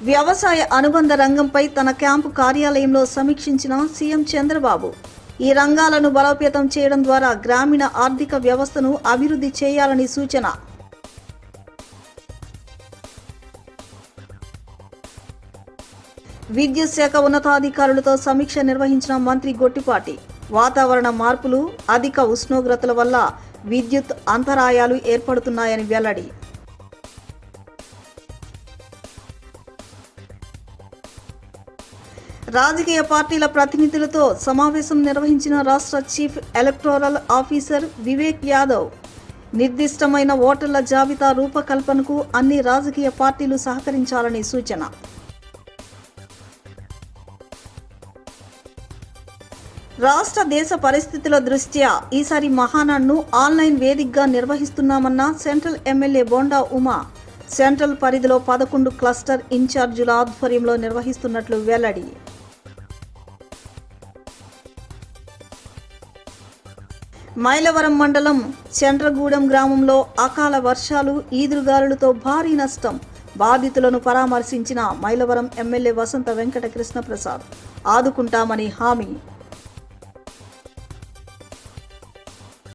వ్యవసాయ అనుబంధ రంగంపై తన క్యాంపు కార్యాలయంలో సమీక్షించిన సీఎం చంద్రబాబు ఈ రంగాలను బలోపేతం చేయడం ద్వారా గ్రామీణ ఆర్థిక వ్యవస్థను అభివృద్ధి చేయాలని సూచన. విద్యుత్ శాఖ ఉన్నతాధికారులతో సమీక్ష నిర్వహించిన మంత్రి గొట్టిపాటి. వాతావరణ మార్పులు, అధిక ఉష్ణోగ్రతల వల్ల విద్యుత్ అంతరాయాలు ఏర్పడుతున్నాయని వెల్లడి. రాజకీయ పార్టీల ప్రతినిధులతో సమావేశం నిర్వహించిన రాష్ట్ర chief electoral officer Vivek Yadav. నిర్దిష్టమైన ఓటర్ల జాబితా రూపకల్పనకు అన్ని రాజకీయ పార్టీలు సహకరించాలని సూచన. రాష్ట్ర దేశ పరిస్థితుల దృష్ట్యా ఈసారి మహానాడును ఆన్లైన్ వేదికగా నిర్వహిస్తున్నామన్న central MLA Bonda Uma. Central పరిధిలో 11 క్లస్టర్ ఇన్ఛార్జీల ఆధ్వర్యంలో నిర్వహిస్తున్నట్లు వెల్లడి. మైలవరం మండలం చండ్రగూడెం గ్రామంలో అకాల వర్షాలు, ఈదురుగాలులతో భారీ నష్టం. బాధితులను పరామర్శించిన మైలవరం ఎమ్మెల్యే వసంత వెంకట కృష్ణప్రసాద్. ఆదుకుంటామని హామీ.